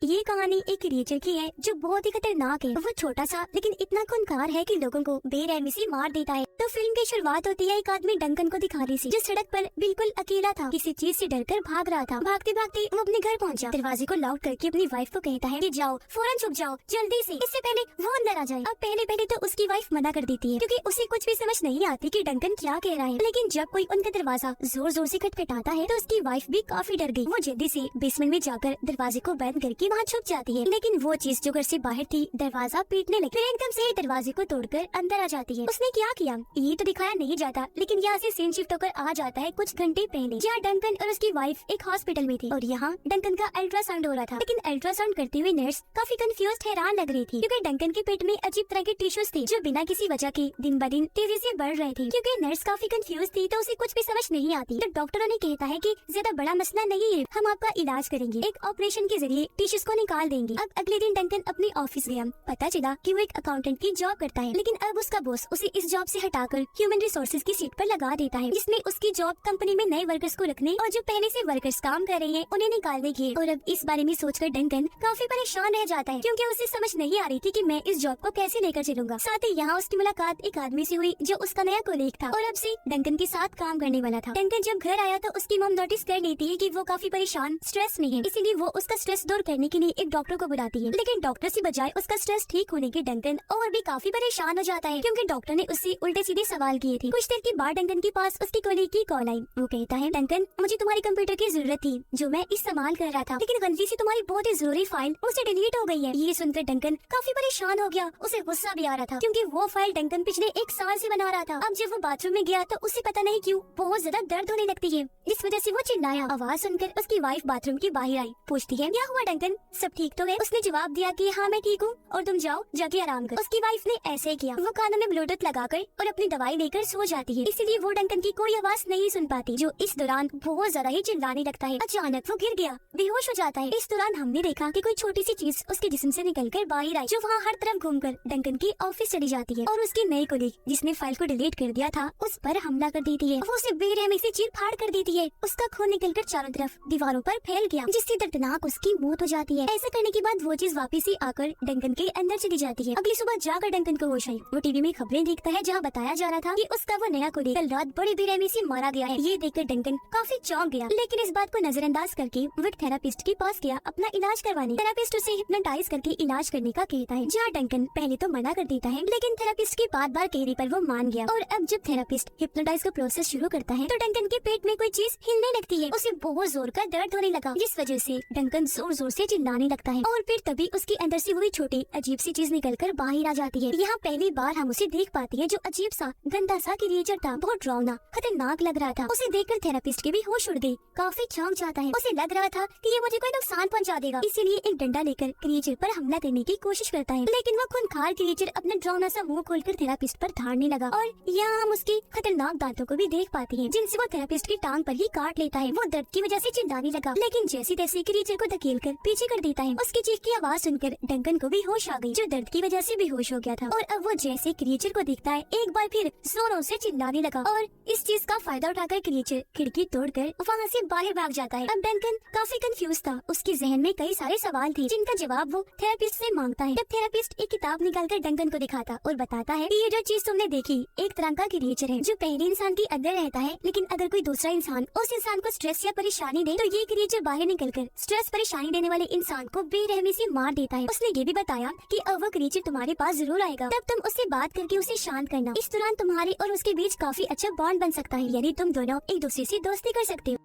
ये कहानी एक क्रिएचर की है जो बहुत ही खतरनाक है। वो छोटा सा लेकिन इतना खूंखार है कि लोगों को बेरहमी से मार देता है। तो फिल्म की शुरुआत होती है एक आदमी डंकन को दिखा रही थी जो सड़क पर बिल्कुल अकेला था, किसी चीज से डरकर भाग रहा था। भागते भागते वो अपने घर पहुंचा, दरवाजे को लॉक करके अपनी वाइफ को कहता है कि जाओ, फौरन छुप जाओ जल्दी से, इससे पहले वो अंदर आ जाए। अब पहले तो उसकी वाइफ मना कर देती है क्योंकि उसे कुछ भी समझ नहीं आती कि डंकन क्या कह रहा है। लेकिन जब कोई उनका दरवाजा जोर जोर से खटखटाता है तो उसकी वाइफ भी काफी डर गई। वो जल्दी से बेसमेंट में जाकर दरवाजे को बंद करके वहाँ छुप जाती है। लेकिन वो चीज जो घर से बाहर थी दरवाजा पीटने लगी, फिर एकदम से दरवाजे को तोड़कर अंदर आ जाती है। उसने क्या किया ये तो दिखाया नहीं जाता, लेकिन यहाँ से सीन शिफ्ट होकर आ जाता है कुछ घंटे पहले, जहाँ डंकन और उसकी वाइफ एक हॉस्पिटल में थी और यहाँ डंकन का अल्ट्रासाउंड हो रहा था। लेकिन अल्ट्रासाउंड करती हुई नर्स काफी कंफ्यूज हैरान लग रही थी क्योंकि डंकन के पेट में अजीब तरह के टिश्यूज थे जो बिना किसी वजह के दिन ब दिन तेजी से बढ़ रहे थे। क्योंकि नर्स काफी कंफ्यूज थी तो उसे कुछ भी समझ नहीं आती। तो डॉक्टरों ने कहता है कि ज्यादा बड़ा मसला नहीं है, हम आपका इलाज करेंगे, एक ऑपरेशन के जरिए टिश्यूज को निकाल देंगे। अब अगले दिन डंकन अपने ऑफिस गया। पता चला कि वो एक अकाउंटेंट की जॉब करता है, लेकिन अब उसका बॉस उसे इस जॉब से हटाकर ह्यूमन रिसोर्सेज की सीट पर लगा देता है, जिसमें उसकी जॉब कंपनी में नए वर्कर्स को रखने और जो पहले से वर्कर्स काम कर रहे हैं उन्हें निकालने की। और अब इस बारे में सोचकर डंकन काफी परेशान रह जाता है क्योंकि उसे समझ नहीं आ रही थी कि मैं इस जॉब को कैसे लेकर चलूंगा। साथ ही यहाँ उसकी मुलाकात एक आदमी से हुई जो उसका नया कोलीग था और अब से डंकन के साथ काम करने वाला था। डंकन जब घर आया तो उसकी मॉम नोटिस कर लेती है कि वो काफी परेशान स्ट्रेस में है, इसीलिए वो उसका स्ट्रेस दूर करने के लिए एक डॉक्टर को बुलाती है। लेकिन डॉक्टर से बजाय उसका स्ट्रेस ठीक होने के डंकन और भी काफी परेशान हो जाता है क्योंकि डॉक्टर ने उससे उल्टे सीधे सवाल किए थे। कुछ देर के बाद डंकन के पास उसकी कोलीग की कॉल आई। वो कहता है, डंकन मुझे तुम्हारी कंप्यूटर की जरूरत थी जो मैं इस्तेमाल कर रहा था, लेकिन गलती से तुम्हारी बहुत ही जरूरी फाइल मुझसे डिलीट हो गई है। ये सुनकर डंकन काफी परेशान हो गया। उसे गुस्सा भी आ रहा था क्योंकि वो फाइल डंकन पिछले एक साल से बना रहा था। अब जब वो बाथरूम में गया तो उसे पता नहीं क्यों बहुत ज्यादा दर्द होने लगती है, इस वजह से वो चिल्लाया। आवाज सुनकर उसकी वाइफ बाथरूम की बाहर आई, पूछती है, क्या हुआ डंकन, सब ठीक तो है? उसने जवाब दिया कि हाँ मैं ठीक हूँ और तुम जाओ जाके आराम कर। उसकी वाइफ ने ऐसे किया। वो कानों में ब्लूटूथ लगाकर और अपनी दवाई लेकर सो जाती है, इसीलिए वो डंकन की कोई आवाज नहीं सुन पाती, जो इस दौरान बहुत ज्यादा ही चिल्लाने लगता है। अचानक वो गिर गया, बेहोश हो जाता है। इस दौरान हमने देखा कि कोई छोटी सी चीज उसके जिस्म से निकलकर बाहर आई, जो वहाँ हर तरफ घूमकर डंकन की ऑफिस चली जाती है और उसकी नई कोलीग जिसने फाइल को डिलीट कर दिया था उस पर हमला कर देती है। वो उसे बेरहमी से चीर फाड़ कर देती है। उसका खून निकलकर चारों तरफ दीवारों पर फैल गया, जिससे दर्दनाक उसकी मौत हो जाती है। ऐसा करने के बाद वो चीज वापिस ही आकर डंकन के अंदर चली जाती है। अगली सुबह जाकर डंकन को होश आई। वो टीवी में खबरें देखता है जहाँ बताया जा रहा था कि उसका वो नया कोलीग कल रात बड़ी बेरहमी से मारा गया है। ये देखकर डंकन काफी चौंक गया, लेकिन इस बात को नजरअंदाज करके वो एक थेरापिस्ट के पास गया अपना इलाज करवाने। थेरापिस्ट उसे हिप्नोटाइज करके इलाज करने का कहता है, जहाँ डंकन पहले तो मना कर देता है, लेकिन थेरापिस्ट की बार कहने पर वो मान गया। और अब जब थेरापिस्ट हिप्नोटाइज का प्रोसेस शुरू करता है तो डंकन के पेट में कोई चीज हिलने लगती है। उसे बहुत जोर का दर्द होने लगा, जिस वजह से डंकन जोर जोर से चिल्लाने लगता है और फिर तभी उसके अंदर से वही छोटी अजीब सी चीज निकलकर बाहर आ जाती है। यहाँ पहली बार हम उसे देख पाते हैं, जो अजीब सा गंदा सा क्रिएचर था, बहुत डरावना खतरनाक लग रहा था। उसे देखकर थेरापिस्ट के भी होश उड़ गई, काफी चौंक जाता है। उसे लग रहा था कि ये मुझे कोई नुकसान पहुंचा देगा, इसीलिए एक डंडा लेकर क्रिएचर पर हमला करने की कोशिश करता है। लेकिन वो खूंखार क्रिएचर अपना डरावना सा मुंह खोलकर थेरापिस्ट पर धाड़ने लगा और यहाँ हम उसके खतरनाक दांतों को भी देख पाते हैं, जिनसे वो थेरापिस्ट की टांग पर ही काट लेता है। वो दर्द की वजह से चिल्लाने लगा, लेकिन जैसे तैसे क्रिएचर को धकेल कर पीछे कर देता है। उसकी चीख की आवाज सुनकर डंकन को भी होश आ गई, जो दर्द की वजह से बेहोश हो गया था। और अब वो जैसे क्रिएचर को देखता है एक बार फिर जोरों से चिल्लाने लगा और इस चीज का फायदा उठाकर क्रिएचर खिड़की तोड़कर वहाँ से बाहर भाग जाता है। अब डंकन काफी कंफ्यूज था, उसके जहन में कई सारे सवाल थे जिनका जवाब वो थेरेपिस्ट से मांगता है। तब थेरेपिस्ट एक किताब निकालकर डंकन को दिखाता और बताता है कि ये जो चीज तुमने देखी एक तरह का क्रिएचर है जो पहले इंसान के अंदर रहता है, लेकिन अगर कोई दूसरा इंसान उस इंसान को स्ट्रेस या परेशानी दे तो ये क्रिएचर बाहर निकलकर स्ट्रेस परेशानी देने वाले इंसान को बेरहमी से मार देता है। उसने ये भी बताया कि अब वो क्रिएचर तुम्हारे पास जरूर आएगा, तब तुम उससे बात करके उसे शांत करना। इस दौरान तुम्हारे और उसके बीच काफी अच्छा बॉन्ड बन सकता है, यानी तुम दोनों एक दूसरे से दोस्ती कर सकते हो।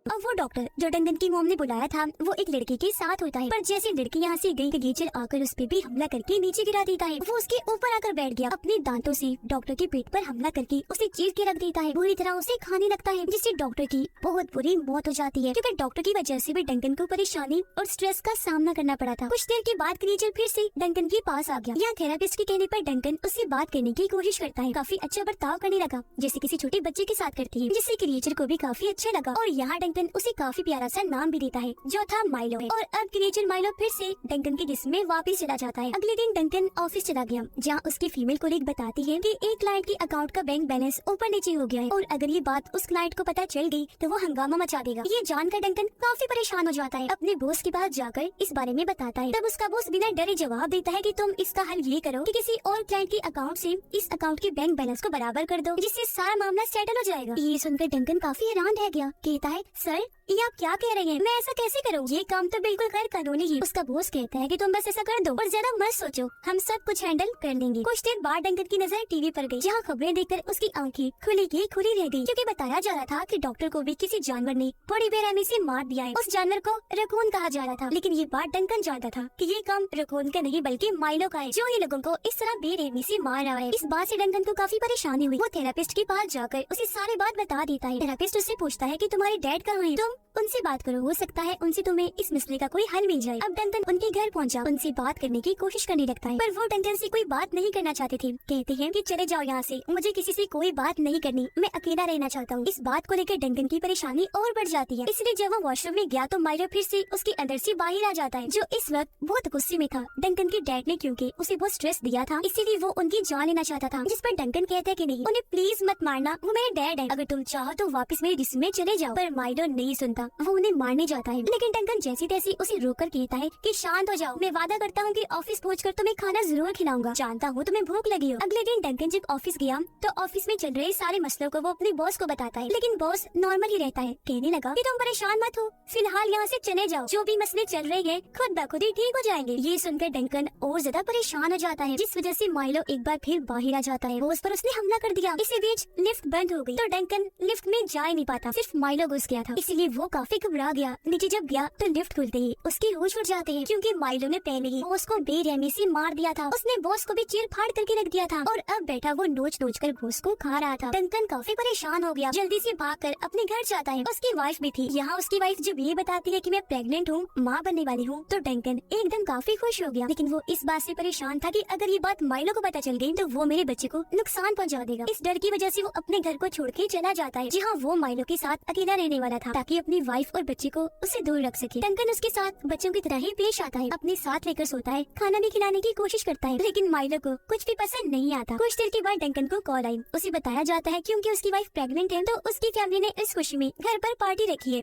अब वो डॉक्टर जो डंकन की मॉम ने बुलाया था वो एक लड़के के साथ होता है, पर जैसे लड़की यहाँ से गई क्रिएचर आकर उस पे भी हमला करके नीचे गिरा देता है। वो उसके ऊपर आकर बैठ गया, अपने दांतों से डॉक्टर के पेट पर हमला करके उसे चीर के रख देता है, बुरी तरह उसे खाने लगता है, जिससे डॉक्टर की बहुत बुरी मौत हो जाती है क्योंकि डॉक्टर की वजह से भी डंकन को परेशानी और स्ट्रेस का सामना करना पड़ा था। कुछ देर के बाद क्रिएचर फिर से डंकन के पास आ गया। यहाँ थेरापिस्ट के कहने पर डंकन उससे बात करने की कोशिश करता है, काफी अच्छा बर्ताव करने लगा जैसे किसी छोटे बच्चे के साथ करती है, जिससे क्रिएचर को भी काफी अच्छा लगा। और यहाँ डंकन डंकन उसे काफी प्यारा सा नाम भी देता है जो था माइलो है। और अब क्रिएचर माइलो फिर से डंकन के जिस्म में वापस चला जाता है। अगले दिन डंकन ऑफिस चला गया जहाँ उसकी फीमेल कोलीग बताती है कि एक क्लाइंट के अकाउंट का बैंक बैलेंस ऊपर नीचे हो गया है और अगर ये बात उस क्लाइंट को पता चल गई तो वो हंगामा मचा देगा। ये जानकर डंकन काफी परेशान हो जाता है, अपने बॉस के पास जाकर इस बारे में बताता है। तब उसका बॉस बिना डरे जवाब देता है कि तुम इसका हल ये करो कि किसी और क्लाइंट के अकाउंट से इस अकाउंट के बैंक बैलेंस को बराबर कर दो, जिससे सारा मामला सेटल हो जाएगा। ये सुनकर डंकन काफी हैरान रह गया, कहता है सर ये आप क्या कह रहे हैं, मैं ऐसा कैसे करूँ, ये काम तो बिल्कुल गैर कानूनी है। उसका बॉस कहता है कि तुम बस ऐसा कर दो और ज्यादा मत सोचो, हम सब कुछ हैंडल कर लेंगे। कुछ देर बाद डंकन की नजर टीवी पर गई जहाँ खबरें देखकर उसकी आंखें खुली की खुली रह गई, क्योंकि बताया जा रहा था कि डॉक्टर को भी किसी जानवर ने बड़ी बेरहमी से मार दिया है। उस जानवर को रकून कहा जा रहा था, लेकिन ये बात डंकन जानता था कि ये काम रकून का नहीं बल्कि माइलो का है, जो ये लोगों को इस तरह बेरहमी से मार रहा है। इस बात से डंकन को काफी परेशानी हुई। वो थेरेपिस्ट के पास जाकर उसे सारी बात बता देता है। थेरेपिस्ट उससे पूछता है कि तुम्हारे डैड कहाँ है, तुम उनसे बात करो, हो सकता है उनसे तुम्हें इस मसले का कोई हल मिल जाए। अब डंकन उनके घर पहुंचा, उनसे बात करने की कोशिश करने लगता है, पर वो डंकन से कोई बात नहीं करना चाहते थे। कहते हैं कि चले जाओ यहाँ से, मुझे किसी से कोई बात नहीं करनी, मैं अकेला रहना चाहता हूँ। इस बात को लेकर डंकन की परेशानी और बढ़ जाती है। इसलिए जब वो वॉशरूम में गया तो माइलो फिर से उसके अंदर से बाहर आ जाता है, जो इस वक्त बहुत गुस्से में था। डंकन के डैड ने क्योंकि उसे बहुत स्ट्रेस दिया था, इसीलिए वो उनकी जान लेना चाहता था। जिस पर डंकन कहता है कि नहीं, उन्हें प्लीज मत मारना, वो मेरे डैड है, अगर तुम चाहो तो वापस मेरे जिस्म में चले जाओ। पर माइलो नहीं सुनता, वो उन्हें मारने जाता है, लेकिन डंकन जैसी तैसी उसे रोककर कहता है कि शांत हो जाओ, मैं वादा करता हूँ कि ऑफिस पहुंचकर तुम्हें खाना जरूर खिलाऊंगा, जानता हूँ तुम्हें भूख लगी हो। अगले दिन डंकन जब ऑफिस गया तो ऑफिस में चल रहे सारे मसलों को वो अपने बॉस को बताता है, लेकिन बॉस नॉर्मल ही रहता है। कहने लगा कि तुम परेशान मत हो, फिलहाल यहाँ से चले जाओ, जो भी मसले चल रहे हैं खुद ब खुद ही ठीक हो जाएंगे। ये सुनकर डंकन और ज्यादा परेशान हो जाता है, जिस वजह से माइलो एक बार फिर बाहर आ जाता है। बॉस पर उसने हमला कर दिया। इसी बीच लिफ्ट बंद हो गई तो डंकन लिफ्ट में जा ही नहीं पाता, सिर्फ माइलो घुस गया था, इसलिए वो काफी घबरा गया। नीचे जब गया तो लिफ्ट खुलते ही उसके होश उड़ जाते हैं, क्योंकि माइलो ने पहले ही बॉस को बेरहमी से मार दिया था। उसने बॉस को भी चीर फाड़ करके रख दिया था और अब बैठा वो नोच नोच कर बॉस को खा रहा था। डंकन काफी परेशान हो गया, जल्दी से भागकर अपने घर जाता है। उसकी वाइफ भी थी। यहाँ उसकी वाइफ जब ये बताती है कि मैं प्रेग्नेंट हूँ, माँ बनने वाली हूँ, तो डंकन एकदम काफी खुश हो गया। लेकिन वो इस बात से परेशान था कि अगर ये बात माइलो को पता चल गई तो वो मेरे बच्चे को नुकसान पहुँचा देगा। इस डर की वजह से वो अपने घर को छोड़ के चला जाता है, जहाँ वो माइलो के साथ अकेला रहने वाला था, ताकि अपनी वाइफ और बच्चे को उससे दूर रख सके। डंकन उसके साथ बच्चों की तरह ही पेश आता है, अपने साथ लेकर सोता है, खाना भी खिलाने की कोशिश करता है, लेकिन माइलो को कुछ भी पसंद नहीं आता। कुछ देर के बाद डंकन को कॉल आई। उसे बताया जाता है क्योंकि उसकी वाइफ प्रेग्नेंट है तो उसकी फैमिली ने इस खुशी में घर पर पार्टी रखी है।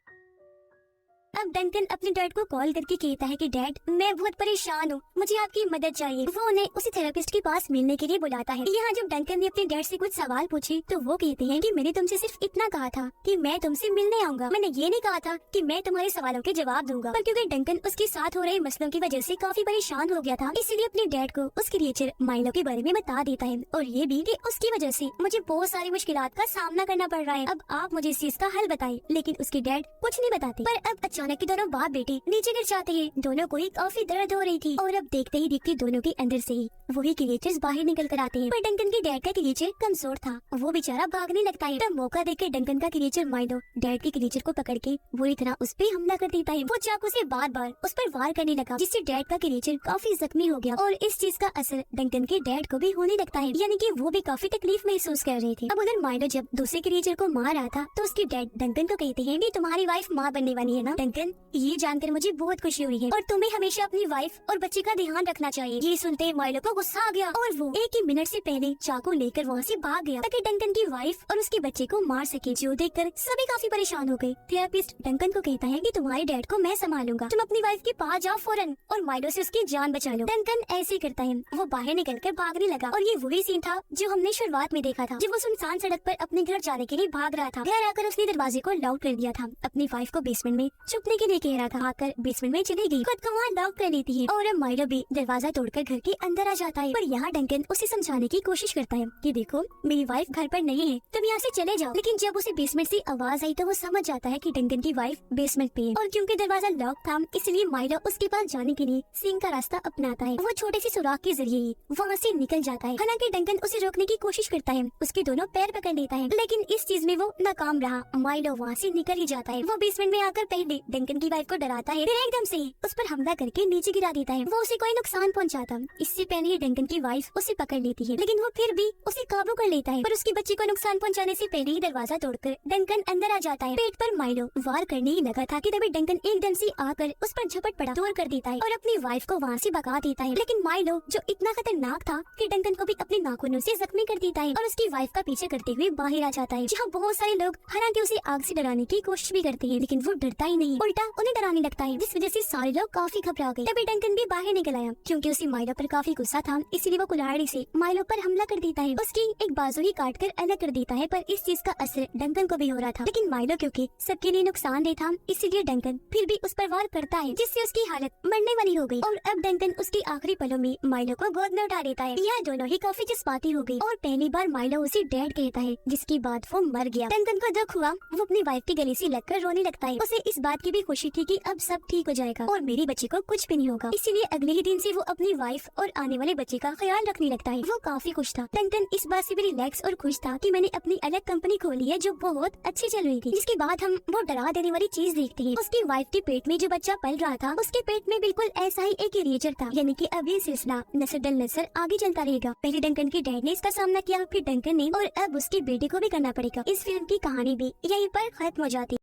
अब डंकन अपने डैड को कॉल करके कहता है कि डैड मैं बहुत परेशान हूँ, मुझे आपकी मदद चाहिए। वो उन्हें उसी थेरेपिस्ट के पास मिलने के लिए बुलाता है। यहाँ जब डंकन ने अपने डैड से कुछ सवाल पूछे तो वो कहते हैं कि मैंने तुमसे सिर्फ इतना कहा था कि मैं तुमसे मिलने आऊंगा, मैंने ये नहीं कहा था कि मैं तुम्हारे सवालों के जवाब दूंगा। पर क्योंकि डंकन उसके साथ हो रहे मसलों की वजह से काफी परेशान हो गया था, इसलिए अपने डैड को उस क्रिएचर माइलो के बारे में बता देता है और ये भी कि उसकी वजह से मुझे बहुत सारी मुश्किलात का सामना करना पड़ रहा है, अब आप मुझे इस चीज का हल बताएं। लेकिन उसके डैड कुछ नहीं बताते। पर अब अचानक की दोनों बाप नीचे गिर जाते हैं। दोनों को ही काफी दर्द हो रही थी और अब देखते ही देखते दोनों के अंदर से ही वही क्रिएचर्स बाहर निकल कर आते हैं। पर डंकन के डैड का क्रिएचर कमजोर था, वो बेचारा भागने लगता है। तब मौका देकर डंकन का क्रिएचर माइलो डैड के क्रिएचर को पकड़ के बुरी तरह उस पे हमला कर देता है। वो चाकू से बार बार उस पर वार करने लगा, जिससे डैड का क्रिएचर काफी जख्मी हो गया और इस चीज का असर डंकन के डैड को भी होने लगता है, यानी कि वो भी काफी तकलीफ महसूस कर रहे थे। अब उधर माइलो जब दूसरे क्रिएचर को मार रहा था तो उसके डैड डंकन को कहते हैं कि तुम्हारी वाइफ माँ बनने वाली है ना। डंकन ये जानकर मुझे बहुत खुशी हुई है और तुम्हें हमेशा अपनी वाइफ और बच्चे का ध्यान रखना चाहिए। ये सुनते माइलो को गुस्सा आ गया और वो एक ही मिनट से पहले चाकू लेकर वहाँ से भाग गया ताकि डंकन की वाइफ और उसके बच्चे को मार सके, जो देखकर सभी काफी परेशान हो गए। थेरेपिस्ट डंकन को कहता है कि तुम्हारे डैड को मैं संभालूंगा, तुम अपनी वाइफ के पास जाओ फौरन और माइलो से उसकी जान बचा लो। डंकन ऐसे करता है, वो बाहर निकलकर भागने लगा और ये वही सीन था जो हमने शुरुआत में देखा था, जब वो सुनसान सड़क पर अपने घर जाने के लिए भाग रहा था। घर आकर उसने दरवाजे को लॉक कर दिया था, अपनी वाइफ को बेसमेंट में छुपने के लिए कह रहा था। आकर बेसमेंट में चली गई, खुद को वहाँ लॉक कर लेती है और अब माइलो भी दरवाजा तोड़कर घर के अंदर आ जाता है। पर यहाँ डंकन उसे समझाने की कोशिश करता है कि देखो मेरी वाइफ घर पर नहीं है, तुम यहाँ से चले जाओ। लेकिन जब उसे बेसमेंट से आवाज आई तो वो समझ जाता है कि डंकन की वाइफ बेसमेंट पे है और क्योंकि दरवाजा लॉक था इसलिए माइलो उसके पास जाने के लिए सींग का रास्ता अपनाता है। वो छोटे से सुराख के जरिए ही वहाँ से निकल जाता है। हालांकि डंकन उसे रोकने की कोशिश करता है, उसके दोनों पैर पकड़ लेता है, लेकिन इस चीज में वो नाकाम रहा। माइलो वहाँ से निकल ही जाता है। वो बेसमेंट में आकर पहले डंकन की वाइफ को डराता है, फिर एकदम से उस पर हमला करके नीचे गिरा देता है। वो उसे कोई नुकसान पहुंचाता, इससे पहले ही डंकन की वाइफ उसे पकड़ लेती है, लेकिन वो फिर भी उसे काबू कर लेता है। पर उसकी बच्ची को नुकसान पहुंचाने से पहले ही दरवाजा तोड़कर डंकन अंदर आ जाता है। पेट पर माइलो वार करने ही लगा था कि तभी डंकन एकदम से आकर उस पर झपट पड़ा, दूर कर देता है और अपनी वाइफ को वहाँ से भगा देता है। लेकिन माइलो जो इतना खतरनाक था कि डंकन को भी अपने नाखूनों से जख्मी कर देता है और उसकी वाइफ का पीछे करते हुए बाहर आ जाता है, जहाँ बहुत सारे लोग हालांकि उसे आग से डराने की कोशिश भी करते हैं, लेकिन वो डरता ही नहीं, उल्टा उन्हें डराने लगता है, जिस वजह से सारे लोग काफी घबरा गए। तभी डंकन भी बाहर निकल आया, क्योंकि उसे माइलो पर काफी गुस्सा था, इसलिए वो कुल्हाड़ी से माइलो पर हमला कर देता है। उसकी एक बाजू ही काट कर अलग कर देता है, पर इस चीज का असर डंकन को भी हो रहा था। लेकिन माइलो क्योंकि सबके लिए नुकसानदेह था, इसीलिए डंकन फिर भी उस पर वार करता है, जिससे उसकी हालत मरने वाली हो गई। और अब डंकन उसके आखिरी पलों में माइलो को गोद में उठा लेता है। यह दोनों ही काफी जज्बाती हो गई और पहली बार माइलो उसे डैड कहता है, जिसके बाद वो मर गया। डंकन को दुख हुआ, वो अपनी वाइफ के गले से लगकर रोने लगता है। उसे इस बात की भी खुशी थी कि अब सब ठीक हो जाएगा और मेरी बच्ची को कुछ भी नहीं होगा, इसीलिए अगले ही दिन से वो अपनी वाइफ और आने वाले बच्चे का ख्याल रखने लगता है। वो काफी खुश था। डंकन इस बात से भी रिलैक्स और खुश था कि मैंने अपनी अलग कंपनी खोली है जो बहुत अच्छी चल रही थी। जिसके बाद हम वो डरा देने वाली चीज देखते हैं। उसकी वाइफ के पेट में जो बच्चा पल रहा था, उसके पेट में बिल्कुल ऐसा ही एक इरेजर था, यानी कि अब ये सिलसिला नस्ल दर नस्ल आगे चलता रहेगा। पहले डंकन के डैड ने इसका सामना किया, फिर डंकन ने, और अब उसके बेटे को भी करना पड़ेगा। इस फिल्म की कहानी भी यहीं पर खत्म हो जाती।